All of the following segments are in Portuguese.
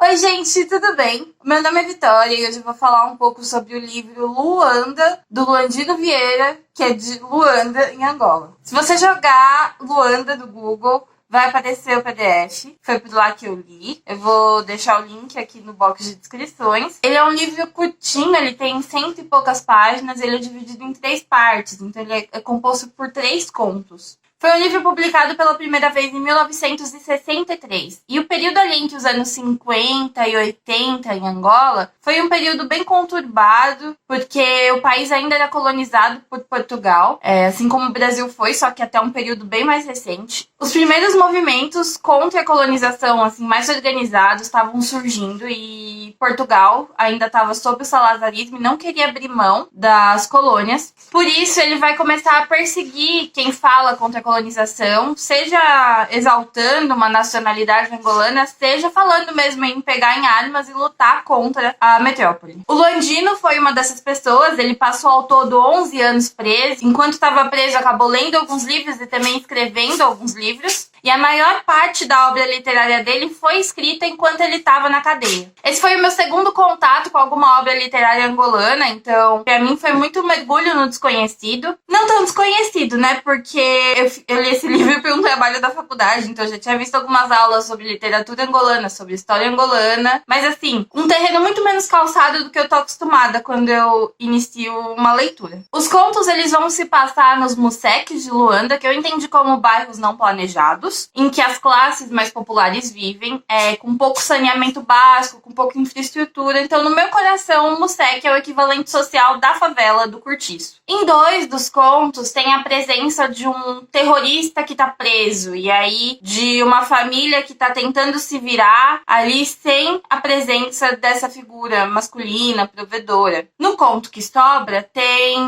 Oi, gente, tudo bem? Meu nome é Vitória e hoje eu vou falar um pouco sobre o livro Luanda, do Luandino Vieira, que é de Luanda, em Angola. Se você jogar Luanda no Google, vai aparecer o PDF. Foi por lá que eu li. Eu vou deixar o link aqui no box de descrições. Ele é um livro curtinho, ele tem 100 e poucas páginas, ele é dividido em 3 partes, então ele é composto por 3 contos. Foi um livro publicado pela primeira vez em 1963. E o período ali entre os anos 50 e 80 em Angola foi um período bem conturbado, porque o país ainda era colonizado por Portugal, assim como o Brasil foi, só que até um período bem mais recente. Os primeiros movimentos contra a colonização, assim, mais organizados, estavam surgindo e Portugal ainda estava sob o salazarismo e não queria abrir mão das colônias. Por isso, ele vai começar a perseguir quem fala contra a colonização, seja exaltando uma nacionalidade angolana, seja falando mesmo em pegar em armas e lutar contra a metrópole. O Luandino foi uma dessas pessoas, ele passou ao todo 11 anos preso. Enquanto estava preso, acabou lendo alguns livros e também escrevendo alguns livros. E a maior parte da obra literária dele foi escrita enquanto ele estava na cadeia. Esse foi o meu segundo contato com alguma obra literária angolana, então pra mim foi muito mergulho no desconhecido. Não tão desconhecido, né, porque eu li esse livro para um trabalho da faculdade, então eu já tinha visto algumas aulas sobre literatura angolana, sobre história angolana, mas assim, um terreno muito menos calçado do que eu tô acostumada quando eu inicio uma leitura. Os contos, eles vão se passar nos museques de Luanda, que eu entendi como bairros não planejados, em que as classes mais populares vivem, com pouco saneamento básico, com pouca infraestrutura. Então, no meu coração, o Museque é o equivalente social da favela do Cortiço. Em 2 dos contos, tem a presença de um terrorista que tá preso, e aí de uma família que tá tentando se virar ali sem a presença dessa figura masculina, provedora. No conto que sobra, tem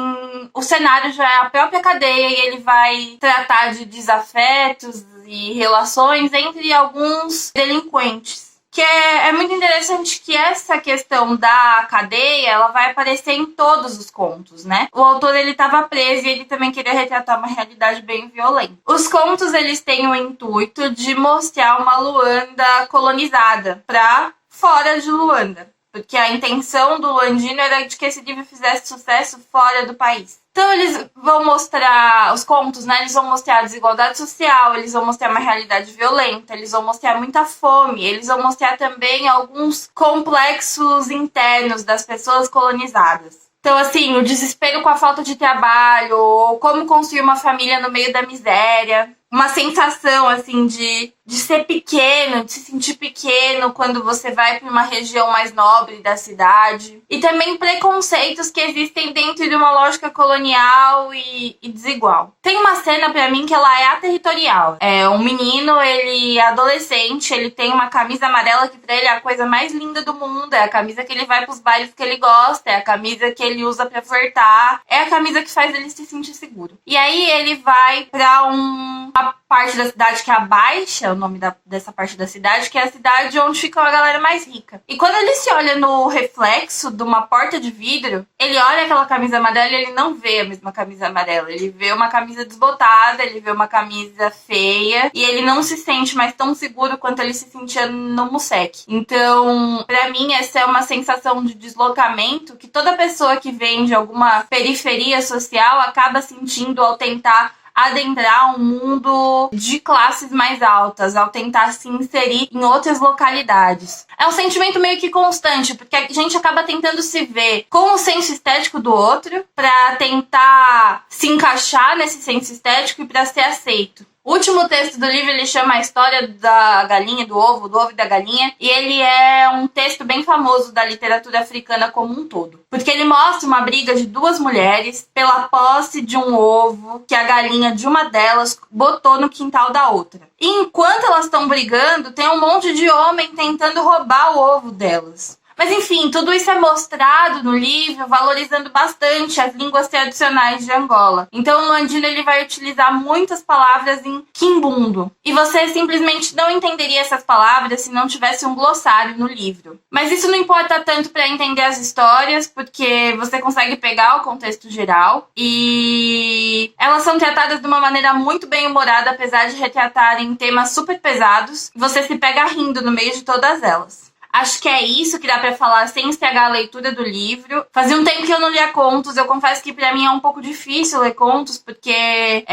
o cenário já é a própria cadeia e ele vai tratar de desafetos e relações entre alguns delinquentes. Que é muito interessante que essa questão da cadeia, ela vai aparecer em todos os contos, né? O autor, ele estava preso e ele também queria retratar uma realidade bem violenta. Os contos, eles têm o intuito de mostrar uma Luanda colonizada para fora de Luanda. Porque a intenção do Luandino era de que esse livro fizesse sucesso fora do país. Então eles vão mostrar, os contos, né? Eles vão mostrar a desigualdade social, eles vão mostrar uma realidade violenta, eles vão mostrar muita fome, eles vão mostrar também alguns complexos internos das pessoas colonizadas. Então, assim, o desespero com a falta de trabalho, ou como construir uma família no meio da miséria. Uma sensação, assim, de ser pequeno, de se sentir pequeno quando você vai para uma região mais nobre da cidade. E também preconceitos que existem dentro de uma lógica colonial e desigual. Tem uma cena, pra mim, que ela é aterritorial. É um menino, ele é adolescente, ele tem uma camisa amarela que pra ele é a coisa mais linda do mundo. É a camisa que ele vai pros bailes que ele gosta, é a camisa que ele usa pra flertar, é a camisa que faz ele se sentir seguro. E aí ele vai pra uma parte da cidade que é a Baixa, o nome dessa parte da cidade, que é a cidade onde fica a galera mais rica. E quando ele se olha no reflexo de uma porta de vidro, ele olha aquela camisa amarela e ele não vê a mesma camisa amarela. Ele vê uma camisa desbotada, ele vê uma camisa feia e ele não se sente mais tão seguro quanto ele se sentia no Museque. Então, pra mim, essa é uma sensação de deslocamento que toda pessoa que vem de alguma periferia social acaba sentindo ao tentar adentrar um mundo de classes mais altas, ao tentar se inserir em outras localidades. É um sentimento meio que constante, porque a gente acaba tentando se ver com o senso estético do outro para tentar se encaixar nesse senso estético e para ser aceito. O último texto do livro, ele chama A História da Galinha, do Ovo e da Galinha, e ele é um texto bem famoso da literatura africana como um todo. Porque ele mostra uma briga de 2 mulheres pela posse de um ovo que a galinha de uma delas botou no quintal da outra. E enquanto elas estão brigando, tem um monte de homem tentando roubar o ovo delas. Mas enfim, tudo isso é mostrado no livro, valorizando bastante as línguas tradicionais de Angola. Então o Luandino, ele vai utilizar muitas palavras em quimbundo. E você simplesmente não entenderia essas palavras se não tivesse um glossário no livro. Mas isso não importa tanto para entender as histórias, porque você consegue pegar o contexto geral. E elas são tratadas de uma maneira muito bem humorada, apesar de retratarem temas super pesados. Você se pega rindo no meio de todas elas. Acho que é isso que dá pra falar sem estragar a leitura do livro. Fazia um tempo que eu não lia contos, eu confesso que pra mim é um pouco difícil ler contos, porque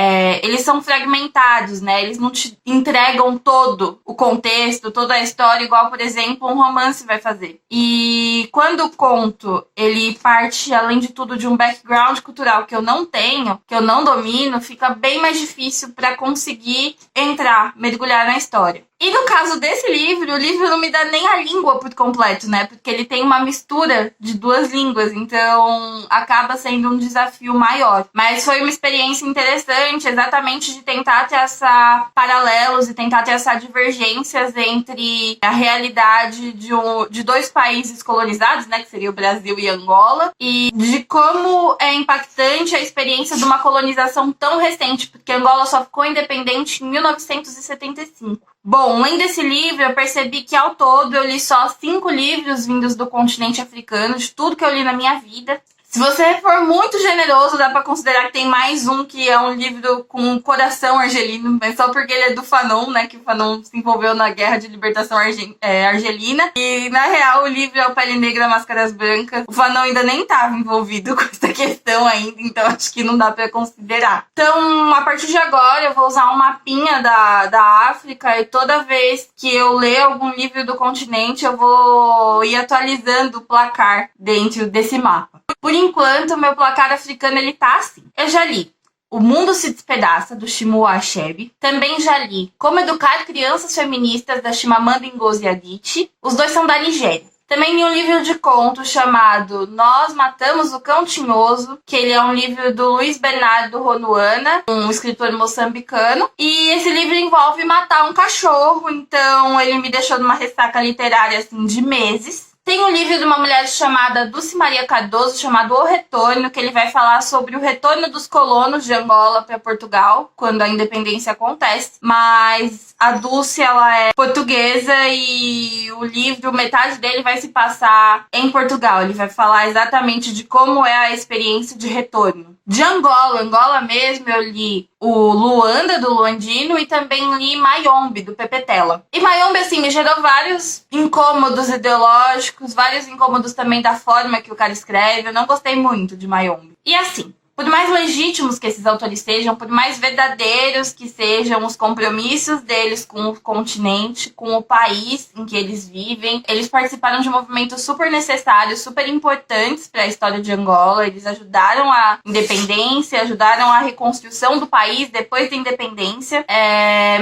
eles são fragmentados, né? Eles não te entregam todo o contexto, toda a história, igual, por exemplo, um romance vai fazer. E quando o conto, ele parte, além de tudo, de um background cultural que eu não tenho, que eu não domino, fica bem mais difícil pra conseguir entrar, mergulhar na história. E no caso desse livro, o livro não me dá nem a língua por completo, né? Porque ele tem uma mistura de duas línguas, então acaba sendo um desafio maior. Mas foi uma experiência interessante, exatamente de tentar traçar paralelos e tentar traçar divergências entre a realidade de dois países colonizados, né? Que seria o Brasil e Angola, e de como é impactante a experiência de uma colonização tão recente, porque Angola só ficou independente em 1975. Bom, lendo esse livro, eu percebi que ao todo eu li só 5 livros vindos do continente africano, de tudo que eu li na minha vida. Se você for muito generoso, dá pra considerar que tem mais um, que é um livro com um coração argelino, mas só porque ele é do Fanon, né, que o Fanon se envolveu na Guerra de Libertação Argelina. E, na real, o livro é O Pele Negra, Máscaras Brancas. O Fanon ainda nem estava envolvido com essa questão ainda, então acho que não dá pra considerar. Então, a partir de agora, eu vou usar um mapinha da África, e toda vez que eu ler algum livro do continente, eu vou ir atualizando o placar dentro desse mapa. Por enquanto, meu placar africano ele tá assim. Eu já li O Mundo se Despedaça, do Chinua Achebe. Também já li Como Educar Crianças Feministas, da Chimamanda Ngozi Adichie. Os dois são da Nigéria. Também li um livro de contos chamado Nós Matamos o Cão Tinhoso, que ele é um livro do Luiz Bernardo Ronuana, um escritor moçambicano. E esse livro envolve matar um cachorro, então ele me deixou numa ressaca literária assim de meses. Tem um livro de uma mulher chamada Dulce Maria Cardoso, chamado O Retorno, que ele vai falar sobre o retorno dos colonos de Angola para Portugal, quando a independência acontece. Mas a Dulce, ela é portuguesa e o livro, metade dele vai se passar em Portugal. Ele vai falar exatamente de como é a experiência de retorno. De Angola mesmo, eu li o Luanda, do Luandino, e também li Mayombe, do Pepe Tela. E Mayombe, assim, me gerou vários incômodos ideológicos, vários incômodos também da forma que o cara escreve. Eu não gostei muito de Mayombe. E assim, por mais legítimos que esses autores sejam, por mais verdadeiros que sejam os compromissos deles com o continente, com o país em que eles vivem, eles participaram de movimentos super necessários, super importantes para a história de Angola. Eles ajudaram a independência, ajudaram a reconstrução do país depois da independência.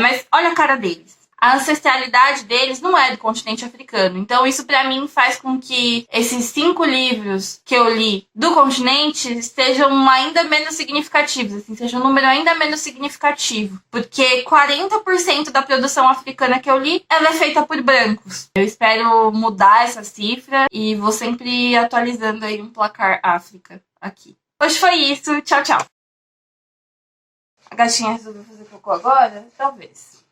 Mas olha a cara deles. A ancestralidade deles não é do continente africano. Então isso pra mim faz com que esses 5 livros que eu li do continente sejam ainda menos significativos, assim, seja um número ainda menos significativo. Porque 40% da produção africana que eu li, ela é feita por brancos. Eu espero mudar essa cifra e vou sempre atualizando aí um placar África aqui. Hoje foi isso. Tchau, tchau. A gatinha resolveu fazer cocô agora? Talvez.